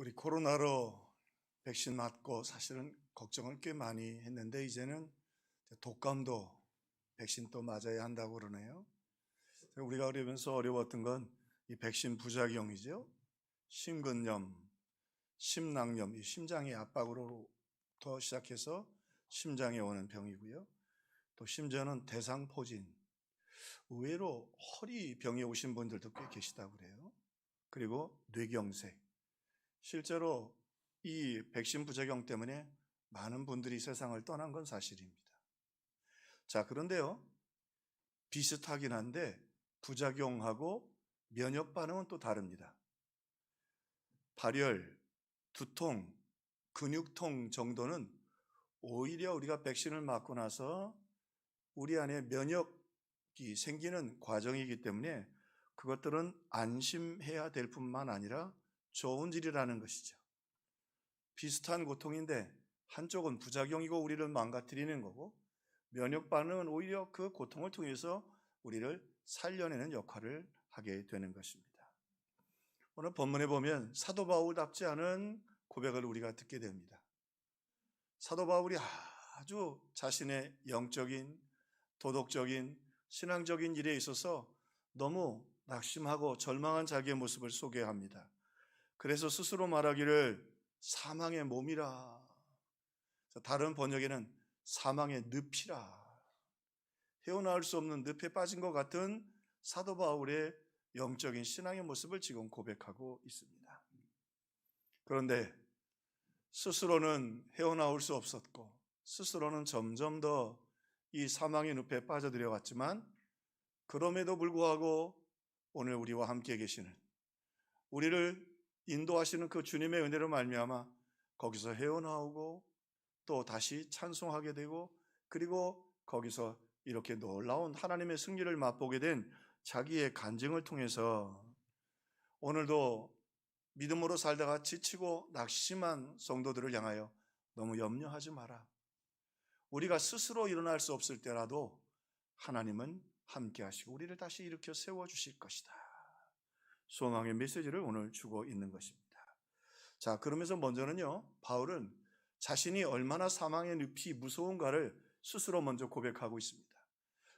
우리 코로나로 백신 맞고 사실은 걱정을 꽤 많이 했는데 이제는 독감도 백신 또 맞아야 한다고 그러네요. 우리가 어려면서 어려웠던 건 이 백신 부작용이죠. 심근염, 심낭염, 이 심장의 압박으로부터 시작해서 심장에 오는 병이고요. 또 심지어는 대상포진, 의외로 허리 병에 오신 분들도 꽤 계시다고 그래요. 그리고 뇌경색. 실제로 이 백신 부작용 때문에 많은 분들이 세상을 떠난 건 사실입니다. 자, 그런데요, 비슷하긴 한데 부작용하고 면역 반응은 또 다릅니다. 발열, 두통, 근육통 정도는 오히려 우리가 백신을 맞고 나서 우리 안에 면역이 생기는 과정이기 때문에 그것들은 안심해야 될 뿐만 아니라 좋은 일이라는 것이죠. 비슷한 고통인데 한쪽은 부작용이고 우리를 망가뜨리는 거고, 면역 반응은 오히려 그 고통을 통해서 우리를 살려내는 역할을 하게 되는 것입니다. 오늘 본문에 보면 사도 바울답지 않은 고백을 우리가 듣게 됩니다. 사도 바울이 아주 자신의 영적인, 도덕적인, 신앙적인 일에 있어서 너무 낙심하고 절망한 자기의 모습을 소개합니다. 그래서 스스로 말하기를 사망의 몸이라, 다른 번역에는 사망의 늪이라, 헤어나올 수 없는 늪에 빠진 것 같은 사도 바울의 영적인 신앙의 모습을 지금 고백하고 있습니다. 그런데 스스로는 헤어나올 수 없었고 스스로는 점점 더 이 사망의 늪에 빠져들어갔지만, 그럼에도 불구하고 오늘 우리와 함께 계시는, 우리를 인도하시는 그 주님의 은혜로 말미암아 거기서 헤어나오고 또 다시 찬송하게 되고, 그리고 거기서 이렇게 놀라운 하나님의 승리를 맛보게 된 자기의 간증을 통해서 오늘도 믿음으로 살다가 지치고 낙심한 성도들을 향하여 너무 염려하지 마라. 우리가 스스로 일어날 수 없을 때라도 하나님은 함께 하시고 우리를 다시 일으켜 세워주실 것이다. 소망의 메시지를 오늘 주고 있는 것입니다. 자, 그러면서 먼저는요, 바울은 자신이 얼마나 사망의 늪이 무서운가를 스스로 먼저 고백하고 있습니다.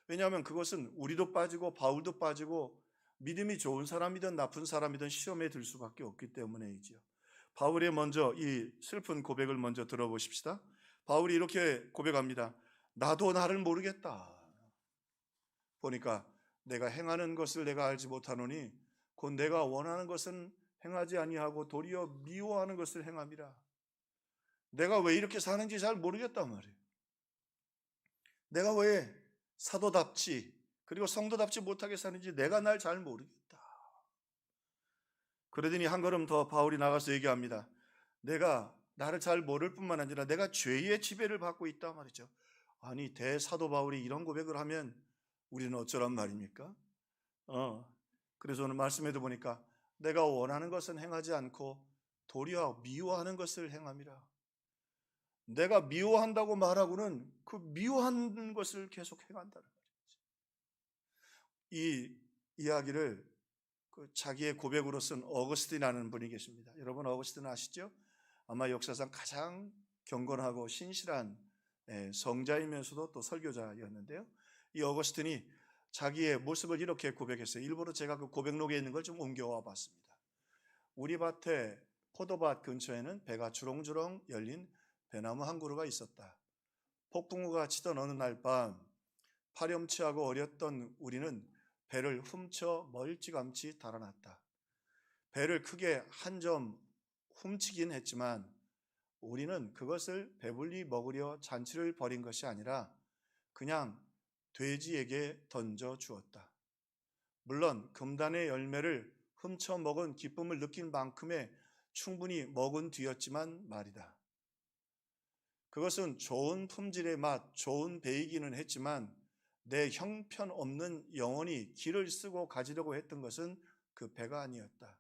왜냐하면 그것은 우리도 빠지고 바울도 빠지고 믿음이 좋은 사람이든 나쁜 사람이든 시험에 들 수밖에 없기 때문이지요. 바울의 먼저 이 슬픈 고백을 먼저 들어보십시다. 바울이 이렇게 고백합니다. 나도 나를 모르겠다. 보니까 내가 행하는 것을 내가 알지 못하노니 곧 내가 원하는 것은 행하지 아니하고 도리어 미워하는 것을 행함이라. 내가 왜 이렇게 사는지 잘 모르겠단 말이에요. 내가 왜 사도답지 그리고 성도답지 못하게 사는지 내가 날 잘 모르겠다. 그러더니 한 걸음 더 바울이 나가서 얘기합니다. 내가 나를 잘 모를 뿐만 아니라 내가 죄의 지배를 받고 있다 말이죠. 아니, 대사도 바울이 이런 고백을 하면 우리는 어쩌란 말입니까? 그래서 오늘 말씀에도 보니까 내가 원하는 것은 행하지 않고 도리어 미워하는 것을 행함이라. 내가 미워한다고 말하고는 그 미워한 것을 계속 행한다는 거죠. 이 이야기를 자기의 고백으로 쓴 어거스틴이라는 분이 계십니다. 여러분 어거스틴 아시죠? 아마 역사상 가장 경건하고 신실한 성자이면서도 또 설교자였는데요. 이 어거스틴이 자기의 모습을 이렇게 고백했어요. 일부러 제가 그 고백록에 있는 걸 좀 옮겨와 봤습니다. 우리 밭에 포도밭 근처에는 배가 주렁주렁 열린 배나무 한 그루가 있었다. 폭풍우가 치던 어느 날 밤 파렴치하고 어렸던 우리는 배를 훔쳐 멀찌감치 달아났다. 배를 크게 한 점 훔치긴 했지만 우리는 그것을 배불리 먹으려 잔치를 벌인 것이 아니라 그냥 돼지에게 던져 주었다. 물론 금단의 열매를 훔쳐 먹은 기쁨을 느낀 만큼의 충분히 먹은 뒤였지만 말이다. 그것은 좋은 품질의 맛, 좋은 배이기는 했지만 내 형편없는 영혼이 길을 쓰고 가지려고 했던 것은 그 배가 아니었다.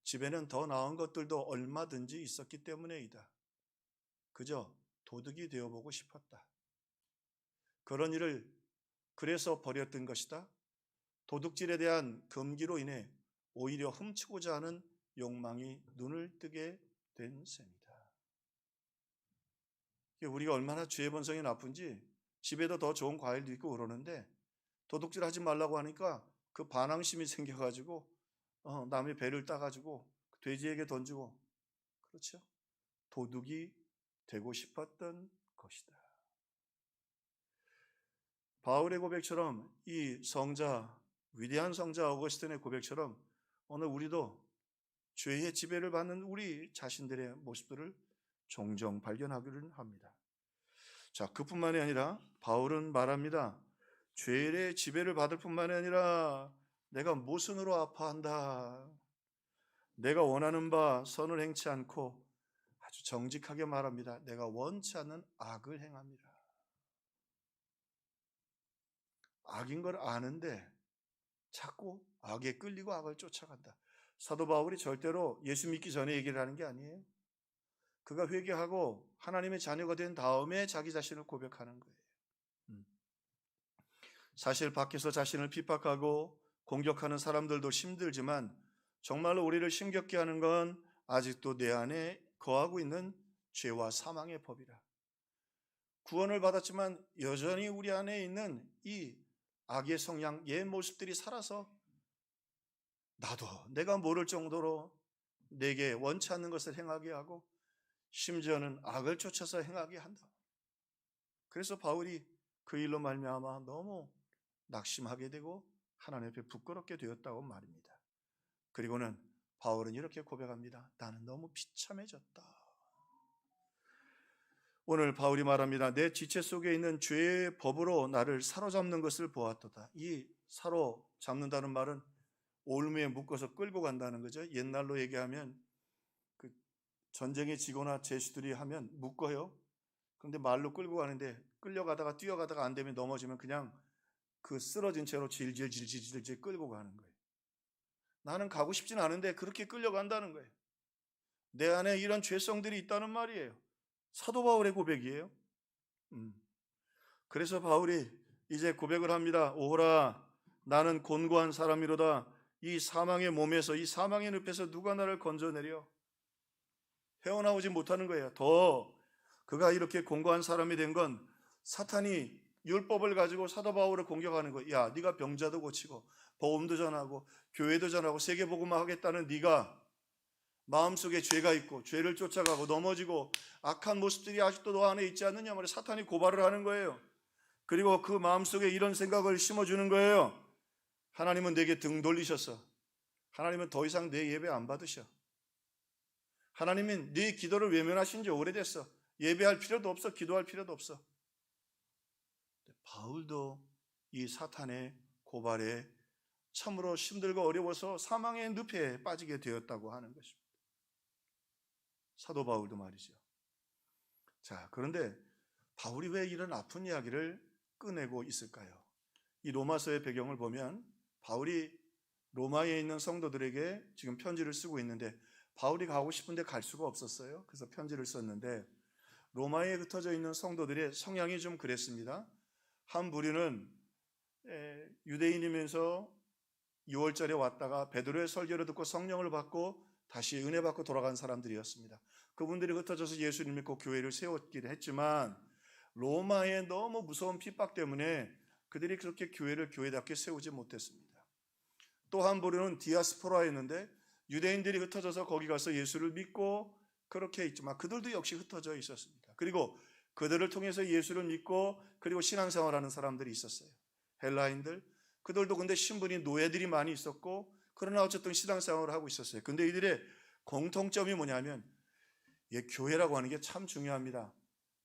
집에는 더 나은 것들도 얼마든지 있었기 때문이다. 그저 도둑이 되어보고 싶었다. 그런 일을 그래서 버렸던 것이다. 도둑질에 대한 금기로 인해 오히려 훔치고자 하는 욕망이 눈을 뜨게 된 셈이다. 우리가 얼마나 죄의 본성이 나쁜지 집에도 더 좋은 과일도 있고 그러는데 도둑질 하지 말라고 하니까 그 반항심이 생겨가지고 남의 배를 따가지고 돼지에게 던지고, 그렇죠? 도둑이 되고 싶었던 것이다. 바울의 고백처럼 이 성자, 위대한 성자 어거스틴의 고백처럼 오늘 우리도 죄의 지배를 받는 우리 자신들의 모습들을 종종 발견하기를 합니다. 자, 그뿐만이 아니라 바울은 말합니다. 죄의 지배를 받을 뿐만이 아니라 내가 모순으로 아파한다. 내가 원하는 바 선을 행치 않고 아주 정직하게 말합니다. 내가 원치 않는 악을 행합니다. 악인 걸 아는데 자꾸 악에 끌리고 악을 쫓아간다. 사도 바울이 절대로 예수 믿기 전에 얘기를 하는 게 아니에요. 그가 회개하고 하나님의 자녀가 된 다음에 자기 자신을 고백하는 거예요. 사실 밖에서 자신을 핍박하고 공격하는 사람들도 힘들지만 정말로 우리를 힘겹게 하는 건 아직도 내 안에 거하고 있는 죄와 사망의 법이라. 구원을 받았지만 여전히 우리 안에 있는 이 악의 성향, 옛 모습들이 살아서 나도 내가 모를 정도로 내게 원치 않는 것을 행하게 하고 심지어는 악을 쫓아서 행하게 한다. 그래서 바울이 그 일로 말미암아 너무 낙심하게 되고 하나님 앞에 부끄럽게 되었다고 말입니다. 그리고는 바울은 이렇게 고백합니다. 나는 너무 비참해졌다. 오늘 바울이 말합니다. 내 지체 속에 있는 죄의 법으로 나를 사로잡는 것을 보았도다. 이 사로잡는다는 말은 올무에 묶어서 끌고 간다는 거죠. 옛날로 얘기하면 그 전쟁에 지거나 제수들이 하면 묶어요. 그런데 말로 끌고 가는데 끌려가다가 뛰어가다가 안 되면 넘어지면 그냥 그 쓰러진 채로 질질 끌고 가는 거예요. 나는 가고 싶진 않은데 그렇게 끌려간다는 거예요. 내 안에 이런 죄성들이 있다는 말이에요. 사도 바울의 고백이에요. 그래서 바울이 이제 고백을 합니다. 오호라, 나는 곤고한 사람이로다. 이 사망의 몸에서, 이 사망의 늪에서 누가 나를 건져내려? 헤어나오지 못하는 거예요. 더 그가 이렇게 곤고한 사람이 된 건 사탄이 율법을 가지고 사도 바울을 공격하는 거예요. 야, 네가 병자도 고치고 복음도 전하고 교회도 전하고 세계복음화 하겠다는 네가 마음속에 죄가 있고 죄를 쫓아가고 넘어지고 악한 모습들이 아직도 너 안에 있지 않느냐 말이에요. 사탄이 고발을 하는 거예요. 그리고 그 마음속에 이런 생각을 심어주는 거예요. 하나님은 내게 등 돌리셨어. 하나님은 더 이상 내 예배 안 받으셔. 하나님은 네 기도를 외면하신 지 오래됐어. 예배할 필요도 없어. 기도할 필요도 없어. 바울도 이 사탄의 고발에 참으로 힘들고 어려워서 사망의 늪에 빠지게 되었다고 하는 것입니다. 사도 바울도 말이죠. 자, 그런데 바울이 왜 이런 아픈 이야기를 꺼내고 있을까요? 이 로마서의 배경을 보면 바울이 로마에 있는 성도들에게 지금 편지를 쓰고 있는데 바울이 가고 싶은데 갈 수가 없었어요. 그래서 편지를 썼는데 로마에 흩어져 있는 성도들의 성향이 좀 그랬습니다. 한 부류는 유대인이면서 6월절에 왔다가 베드로의 설교를 듣고 성령을 받고 다시 은혜 받고 돌아간 사람들이었습니다. 그분들이 흩어져서 예수를 믿고 교회를 세웠기도 했지만 로마의 너무 무서운 핍박 때문에 그들이 그렇게 교회를 교회답게 세우지 못했습니다. 또 한 부류는 디아스포라였는데 유대인들이 흩어져서 거기 가서 예수를 믿고 그렇게 있지만 그들도 역시 흩어져 있었습니다. 그리고 그들을 통해서 예수를 믿고 그리고 신앙생활하는 사람들이 있었어요. 헬라인들, 그들도 근데 신분이 노예들이 많이 있었고 그러나 어쨌든 신앙생활을 하고 있었어요. 근데 이들의 공통점이 뭐냐면 교회라고 하는 게 참 중요합니다.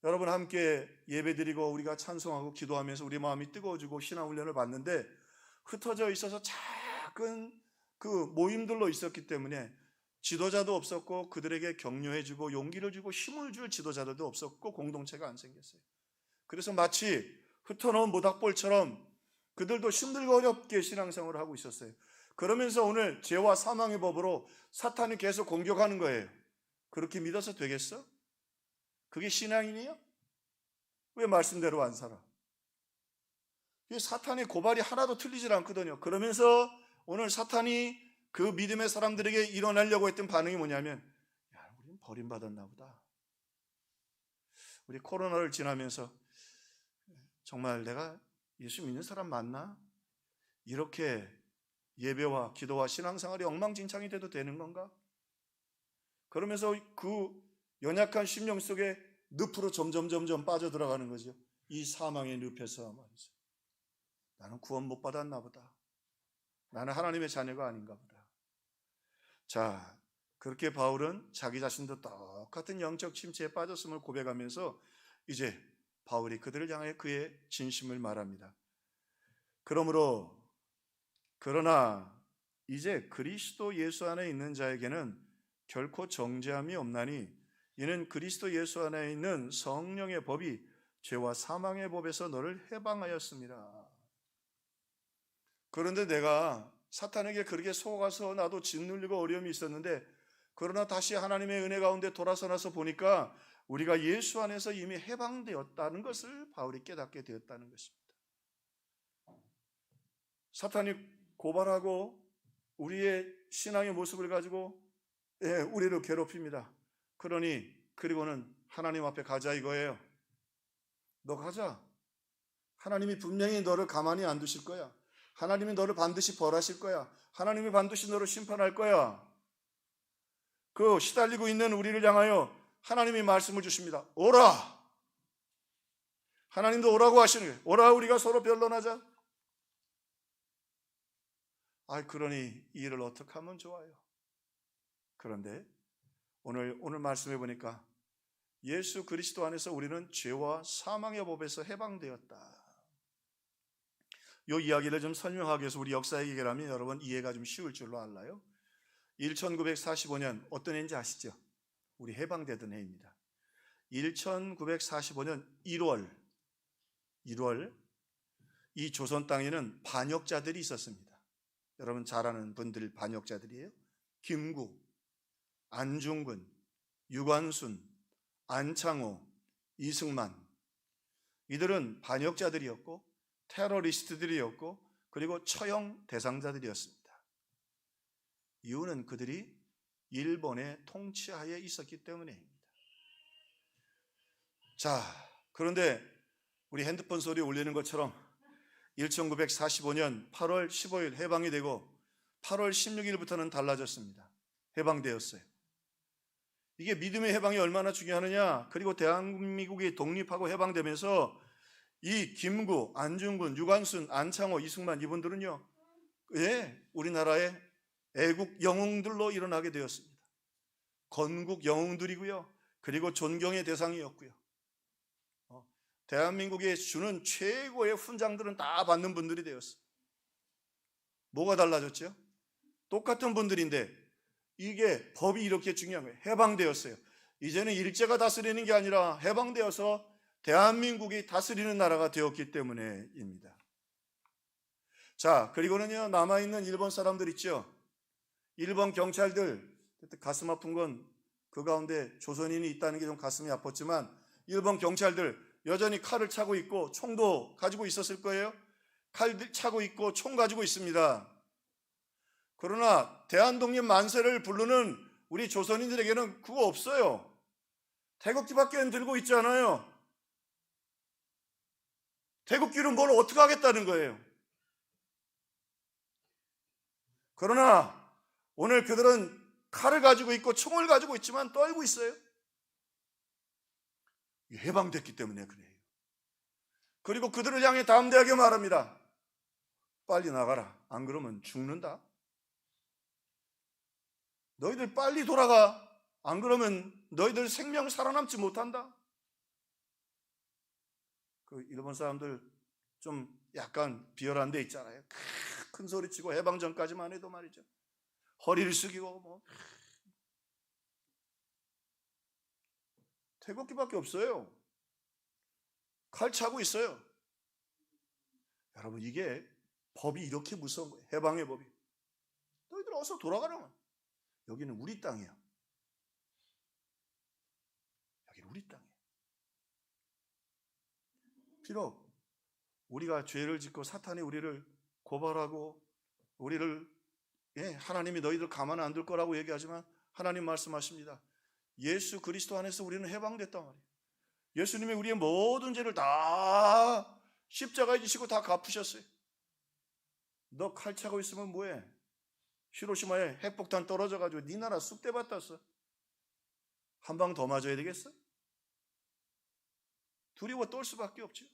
여러분 함께 예배드리고 우리가 찬송하고 기도하면서 우리 마음이 뜨거워지고 신앙훈련을 받는데 흩어져 있어서 작은 그 모임들로 있었기 때문에 지도자도 없었고 그들에게 격려해주고 용기를 주고 힘을 줄 지도자들도 없었고 공동체가 안 생겼어요. 그래서 마치 흩어놓은 모닥불처럼 그들도 힘들고 어렵게 신앙생활을 하고 있었어요. 그러면서 오늘 죄와 사망의 법으로 사탄이 계속 공격하는 거예요. 그렇게 믿어서 되겠어? 그게 신앙이니요? 왜 말씀대로 안 살아? 사탄의 고발이 하나도 틀리질 않거든요. 그러면서 오늘 사탄이 그 믿음의 사람들에게 일어나려고 했던 반응이 뭐냐면, 야, 우리는 버림받았나 보다. 우리 코로나를 지나면서 정말 내가 예수 믿는 사람 맞나? 이렇게 예배와 기도와 신앙생활이 엉망진창이 돼도 되는 건가? 그러면서 그 연약한 심령 속에 늪으로 점점 빠져들어가는 거죠. 이 사망의 늪에서 말이죠. 나는 구원 못 받았나 보다. 나는 하나님의 자녀가 아닌가 보다. 자, 그렇게 바울은 자기 자신도 똑같은 영적 침체에 빠졌음을 고백하면서 이제 바울이 그들을 향해 그의 진심을 말합니다. 그러나 이제 그리스도 예수 안에 있는 자에게는 결코 정죄함이 없나니 이는 그리스도 예수 안에 있는 성령의 법이 죄와 사망의 법에서 너를 해방하였습니다. 그런데 내가 사탄에게 그렇게 속아서 나도 짓눌리고 어려움이 있었는데, 그러나 다시 하나님의 은혜 가운데 돌아서 나서 보니까 우리가 예수 안에서 이미 해방되었다는 것을 바울이 깨닫게 되었다는 것입니다. 사탄이 고발하고 우리의 신앙의 모습을 가지고 우리를 괴롭힙니다. 그리고는 하나님 앞에 가자 이거예요. 너 가자. 하나님이 분명히 너를 가만히 안 두실 거야. 하나님이 너를 반드시 벌하실 거야. 하나님이 반드시 너를 심판할 거야. 그 시달리고 있는 우리를 향하여 하나님이 말씀을 주십니다. 오라. 하나님도 오라고 하시는 거예요. 오라, 우리가 서로 변론하자. 그러니 이 일을 어떻게 하면 좋아요? 그런데 오늘 말씀해 보니까 예수 그리스도 안에서 우리는 죄와 사망의 법에서 해방되었다. 이 이야기를 좀 설명하기 위해서 우리 역사 얘기를 하면 여러분 이해가 좀 쉬울 줄로 알아요. 1945년 어떤 해인지 아시죠? 우리 해방되던 해입니다. 1945년 1월 이 조선 땅에는 반역자들이 있었습니다. 여러분 잘 아는 분들 반역자들이에요. 김구, 안중근, 유관순, 안창호, 이승만, 이들은 반역자들이었고 테러리스트들이었고 그리고 처형 대상자들이었습니다. 이유는 그들이 일본의 통치하에 있었기 때문입니다. 자, 그런데 우리 핸드폰 소리 울리는 것처럼 1945년 8월 15일 해방이 되고 8월 16일부터는 달라졌습니다. 해방되었어요. 이게 믿음의 해방이 얼마나 중요하느냐. 그리고 대한민국이 독립하고 해방되면서 이 김구, 안중근, 유관순, 안창호, 이승만 이분들은요, 우리나라의 애국 영웅들로 일어나게 되었습니다. 건국 영웅들이고요. 그리고 존경의 대상이었고요. 대한민국에 주는 최고의 훈장들은 다 받는 분들이 되었어요. 뭐가 달라졌죠? 똑같은 분들인데 이게 법이 이렇게 중요한 거예요. 해방되었어요. 이제는 일제가 다스리는 게 아니라 해방되어서 대한민국이 다스리는 나라가 되었기 때문에입니다. 자, 그리고는요, 남아있는 일본 사람들 있죠. 일본 경찰들, 가슴 아픈 건 그 가운데 조선인이 있다는 게 좀 가슴이 아팠지만 일본 경찰들 여전히 칼을 차고 있고 총도 가지고 있었을 거예요. 칼 차고 있고 총 가지고 있습니다. 그러나 대한독립 만세를 부르는 우리 조선인들에게는 그거 없어요. 태극기밖에 들고 있지 않아요. 태극기로 뭘 어떻게 하겠다는 거예요. 그러나 오늘 그들은 칼을 가지고 있고 총을 가지고 있지만 떨고 있어요. 해방됐기 때문에 그래요. 그리고 그들을 향해 담대하게 말합니다. 빨리 나가라. 안 그러면 죽는다. 너희들 빨리 돌아가. 안 그러면 너희들 생명 살아남지 못한다. 그 일본 사람들 좀 약간 비열한 데 있잖아요. 큰 소리 치고 해방 전까지만 해도 말이죠. 허리를 숙이고 태극기밖에 없어요. 칼 차고 있어요. 여러분 이게 법이 이렇게 무서운 거예요. 해방의 법이. 너희들 어서 돌아가라. 여기는 우리 땅이야. 여기는 우리 땅이야. 비록 우리가 죄를 짓고 사탄이 우리를 고발하고 우리를 하나님이 너희들 가만 안 둘 거라고 얘기하지만 하나님 말씀하십니다. 예수 그리스도 안에서 우리는 해방됐단 말이에요. 예수님이 우리의 모든 죄를 다 십자가에 지시고 다 갚으셨어요. 너 칼 차고 있으면 뭐해? 히로시마에 핵폭탄 떨어져가지고 네 나라 쑥대 받았어. 한 방 더 맞아야 되겠어? 두려워 떨 수밖에 없죠.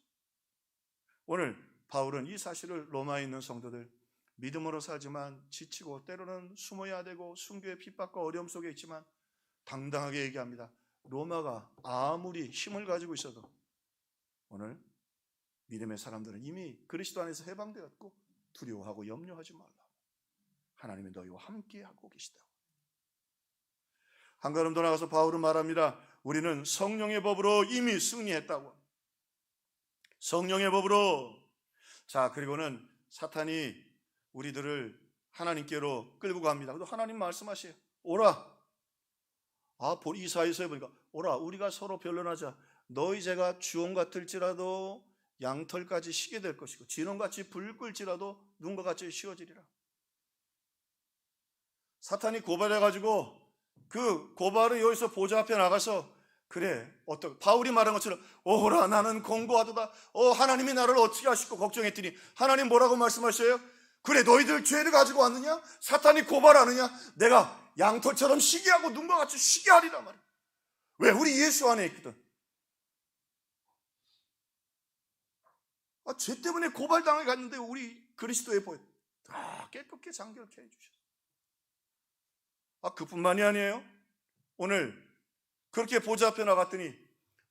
오늘 바울은 이 사실을 로마에 있는 성도들, 믿음으로 살지만 지치고 때로는 숨어야 되고 순교의 핍박과 어려움 속에 있지만 당당하게 얘기합니다. 로마가 아무리 힘을 가지고 있어도 오늘 믿음의 사람들은 이미 그리스도 안에서 해방되었고 두려워하고 염려하지 말라. 하나님이 너희와 함께하고 계시다. 한 걸음 더 나가서 바울은 말합니다. 우리는 성령의 법으로 이미 승리했다고. 성령의 법으로. 자, 그리고는 사탄이 우리들을 하나님께로 끌고 갑니다. 그래도 하나님 말씀하세요. 오라. 이사야서에 보니까 오라, 우리가 서로 변론하자. 너희 죄가 주홍 같을지라도 양털까지 시게 될 것이고 진홍같이 불 끌지라도 눈과 같이 쉬어지리라. 사탄이 고발해가지고 그 고발을 여기서 보좌 앞에 나가서 그래, 바울이 말한 것처럼 오라 나는 공고하도다. 하나님이 나를 어떻게 하실까 걱정했더니 하나님 뭐라고 말씀하셔요? 그래, 너희들 죄를 가지고 왔느냐? 사탄이 고발하느냐? 내가 양털처럼 시게 하고 눈과 같이 쉬게 하리라 말이야. 왜? 우리 예수 안에 있거든. 죄 때문에 고발당해 갔는데 우리 그리스도의 보혈 다 깨끗게 장결케 해주셨어. 그뿐만이 아니에요. 오늘 그렇게 보좌 앞에 나갔더니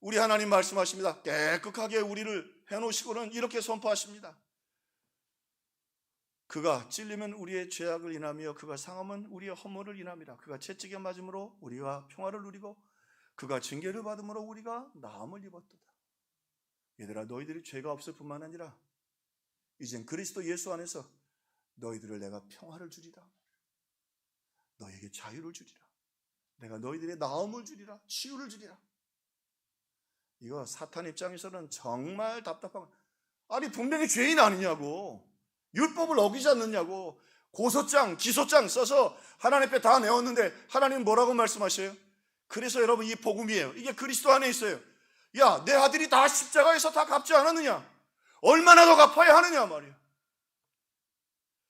우리 하나님 말씀하십니다. 깨끗하게 우리를 해놓으시고는 이렇게 선포하십니다. 그가 찔리면 우리의 죄악을 인하며 그가 상함은 우리의 허물을 인함이라. 그가 채찍에 맞음으로 우리가 평화를 누리고 그가 징계를 받음으로 우리가 나음을 입었도다. 얘들아, 너희들이 죄가 없을 뿐만 아니라 이젠 그리스도 예수 안에서 너희들을 내가 평화를 주리라. 너에게 자유를 주리라. 내가 너희들의 나음을 주리라. 치유를 주리라. 이거 사탄 입장에서는 정말 답답한. 아니 분명히 죄인 아니냐고, 율법을 어기지 않느냐고 고소장 기소장 써서 하나님 앞에 다 내었는데 하나님 뭐라고 말씀하셔요? 그래서 여러분 이 복음이에요. 이게 그리스도 안에 있어요. 야, 내 아들이 다 십자가에서 다 갚지 않았느냐? 얼마나 더 갚아야 하느냐 말이야.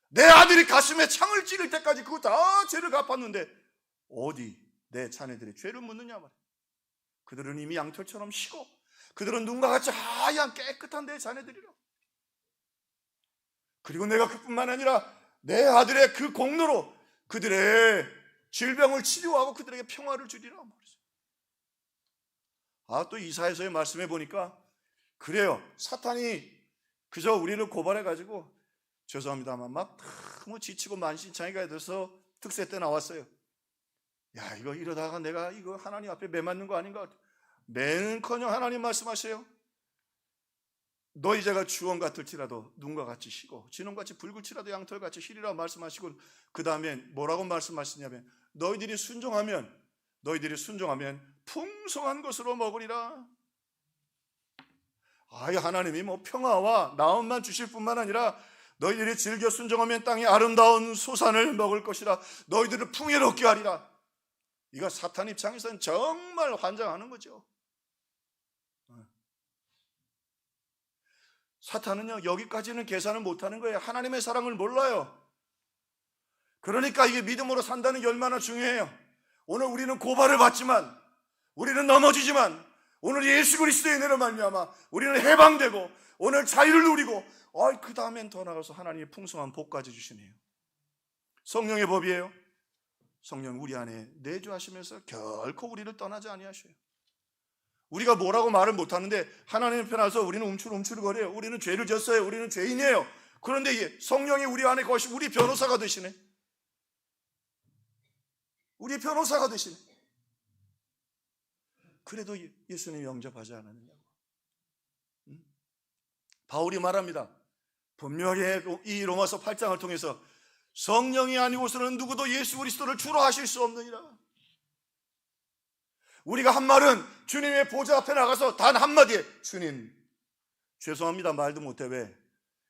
내 아들이 가슴에 창을 찌를 때까지 그거 다 죄를 갚았는데 어디 내 자녀들이 죄를 묻느냐 말이야. 그들은 이미 양털처럼 쉬고 그들은 눈과 같이 하얀 깨끗한 내 자녀들이라. 그리고 내가 그뿐만 아니라 내 아들의 그 공로로 그들의 질병을 치료하고 그들에게 평화를 주리라 말이죠. 또 이사야서의 말씀해 보니까 그래요. 사탄이 그저 우리를 고발해가지고 죄송합니다만 막 너무 지치고 만신창이가 돼서 특세 때 나왔어요. 야, 이거 이러다가 내가 이거 하나님 앞에 매 맞는 거 아닌가? 매는커녕 하나님 말씀하세요. 너희 죄가 주홍 같을지라도 눈과 같이 쉬고 진홍같이 붉을지라도 양털같이 희리라 말씀하시고 그 다음에 뭐라고 말씀하시냐면 너희들이 순종하면 풍성한 것으로 먹으리라. 하나님이 평화와 나음만 주실 뿐만 아니라 너희들이 즐겨 순종하면 땅의 아름다운 소산을 먹을 것이라. 너희들을 풍요롭게 하리라. 이거 사탄 입장에서는 정말 환장하는 거죠. 사탄은요, 여기까지는 계산을 못하는 거예요. 하나님의 사랑을 몰라요. 그러니까 이게 믿음으로 산다는 게 얼마나 중요해요. 오늘 우리는 고발을 받지만, 우리는 넘어지지만, 오늘 예수 그리스도의 은혜로 말미암아 우리는 해방되고 오늘 자유를 누리고 그 다음엔 더 나가서 하나님의 풍성한 복까지 주시네요. 성령의 법이에요. 성령 우리 안에 내주하시면서 결코 우리를 떠나지 아니하셔요. 우리가 뭐라고 말을 못하는데 하나님 편에 와서 우리는 움츠러거려요. 우리는 죄를 졌어요. 우리는 죄인이에요. 그런데 성령이 우리 안에 거시 우리 변호사가 되시네. 우리 변호사가 되시네. 그래도 예수님 영접하지 않았느냐고. 바울이 말합니다. 분명히 이 로마서 8장을 통해서 성령이 아니고서는 누구도 예수 그리스도를 주로 하실 수 없느니라. 우리가 한 말은 주님의 보좌 앞에 나가서 단 한마디에 주님 죄송합니다 말도 못해. 왜?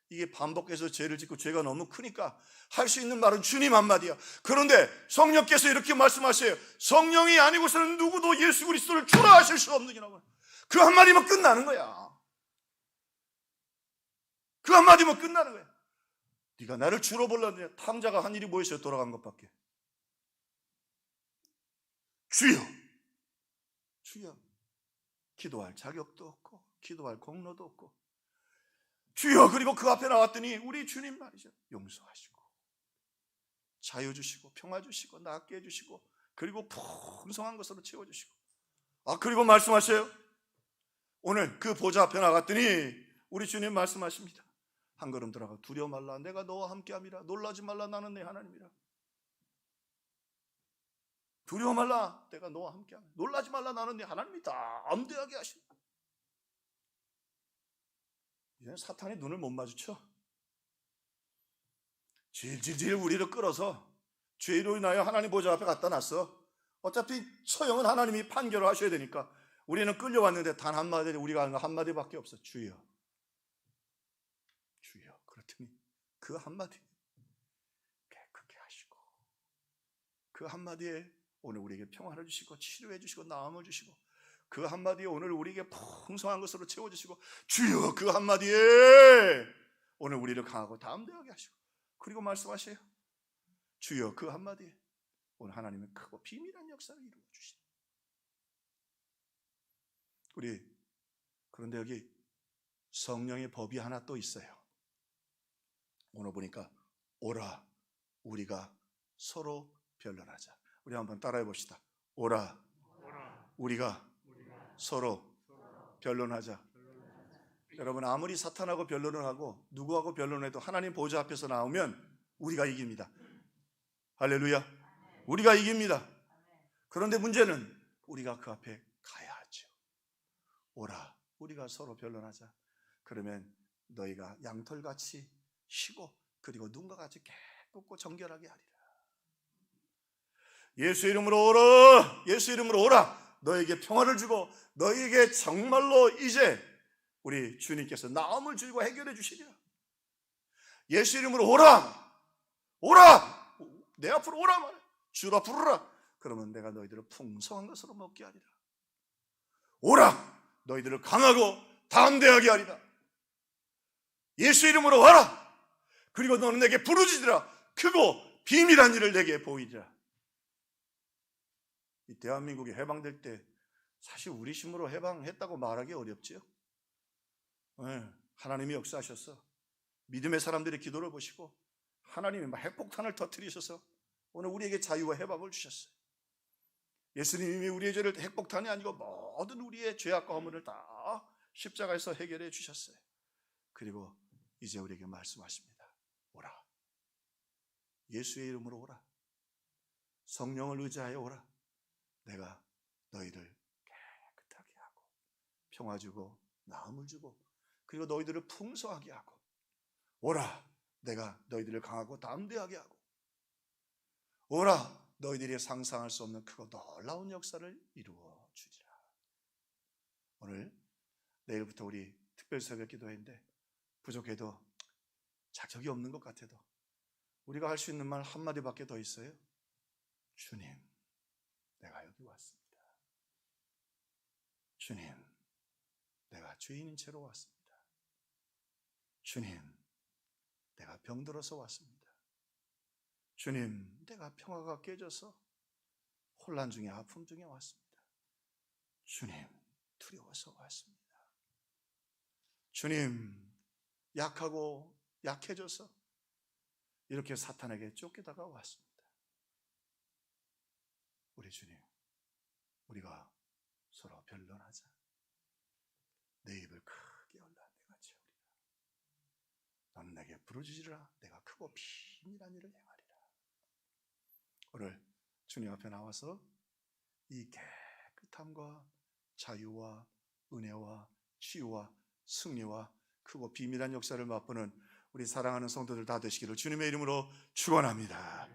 이게 반복해서 죄를 짓고 죄가 너무 크니까 할 수 있는 말은 주님 한마디야. 그런데 성령께서 이렇게 말씀하세요. 성령이 아니고서는 누구도 예수 그리스도를 주라 하실 수 없느니라고. 그 한마디면 끝나는 거야. 그 한마디면 끝나는 거야. 네가 나를 주로 불렀느냐. 탕자가 한 일이 뭐였어요? 돌아간 것밖에. 주여, 주여. 기도할 자격도 없고 기도할 공로도 없고 주여. 그리고 그 앞에 나왔더니 우리 주님 말이죠. 용서하시고 자유 주시고 평화 주시고 낫게 해주시고 그리고 풍성한 것으로 채워주시고 그리고 말씀하세요. 오늘 그 보좌 앞에 나갔더니 우리 주님 말씀하십니다. 한 걸음 들어가 두려워 말라 내가 너와 함께함이라. 놀라지 말라 나는 내 하나님이라. 두려워 말라 내가 너와 함께함이라. 놀라지 말라 나는 내 하나님이다. 담대하게 하신다. 이제는 사탄이 눈을 못 마주쳐. 질질질 우리를 끌어서 죄로 인하여 하나님 보좌 앞에 갖다 놨어. 어차피 처형은 하나님이 판결을 하셔야 되니까 우리는 끌려왔는데 단 한마디, 우리가 하는 거 한마디밖에 없어. 주여, 주여. 그렇더니 그 한마디 깨끗게 하시고 그 한마디에 오늘 우리에게 평화를 주시고 치료해 주시고 나음을 주시고 그 한마디에 오늘 우리에게 풍성한 것으로 채워주시고 주여 그 한마디에 오늘 우리를 강하고 담대하게 하시고 그리고 말씀하세요. 주여 그 한마디에 오늘 하나님의 크고 비밀한 역사를 이루어 주시니. 우리 그런데 여기 성령의 법이 하나 또 있어요. 오늘 보니까 오라 우리가 서로 변론하자. 우리 한번 따라해 봅시다. 오라 우리가 서로 변론하자. 여러분 아무리 사탄하고 변론을 하고 누구하고 변론해도 하나님 보좌 앞에서 나오면 우리가 이깁니다. 할렐루야. 우리가 이깁니다. 그런데 문제는 우리가 그 앞에 가야 하죠. 오라 우리가 서로 변론하자. 그러면 너희가 양털같이 쉬고 그리고 눈과 같이 깨끗고 정결하게 하리라. 예수 이름으로 오라. 예수 이름으로 오라. 너에게 평화를 주고 너에게 정말로 이제 우리 주님께서 나음을 주고 해결해 주시리라. 예수 이름으로 오라. 오라. 내 앞으로 오라 말해. 주라 부르라. 그러면 내가 너희들을 풍성한 것으로 먹게 하리라. 오라. 너희들을 강하고 담대하게 하리라. 예수 이름으로 와라. 그리고 너는 내게 부르짖으라. 크고 비밀한 일을 내게 보이리라. 이 대한민국이 해방될 때 사실 우리 힘으로 해방했다고 말하기 어렵지요. 네, 하나님이 역사하셔서 믿음의 사람들의 기도를 보시고 하나님이 핵폭탄을 터뜨리셔서 오늘 우리에게 자유와 해방을 주셨어요. 예수님이 우리의 죄를 핵폭탄이 아니고 모든 우리의 죄악과 허물을 다 십자가에서 해결해 주셨어요. 그리고 이제 우리에게 말씀하십니다. 오라. 예수의 이름으로 오라. 성령을 의지하여 오라. 내가 너희를 깨끗하게 하고 평화 주고 나음을 주고 그리고 너희들을 풍성하게 하고 오라. 내가 너희들을 강하고 담대하게 하고 오라. 너희들이 상상할 수 없는 크고 놀라운 역사를 이루어 주리라. 오늘 내일부터 우리 특별 새벽 기도회인데 부족해도 자격이 없는 것 같아도 우리가 할 수 있는 말 한마디밖에 더 있어요. 주님 내가 여기 왔습니다. 주님 내가 죄인인 채로 왔습니다. 주님 내가 병들어서 왔습니다. 주님 내가 평화가 깨져서 혼란 중에 아픔 중에 왔습니다. 주님 두려워서 왔습니다. 주님 약하고 약해져서 이렇게 사탄에게 쫓기다가 왔습니다. 우리 주님 우리가 서로 변론하자. 내 입을 크게 열라 내가 채우리라. 너는 내게 부르짖으라. 내가 크고 비밀한 일을 행하리라. 오늘 주님 앞에 나와서 이 깨끗함과 자유와 은혜와 치유와 승리와 크고 비밀한 역사를 맛보는 우리 사랑하는 성도들 다 되시기를 주님의 이름으로 축원합니다.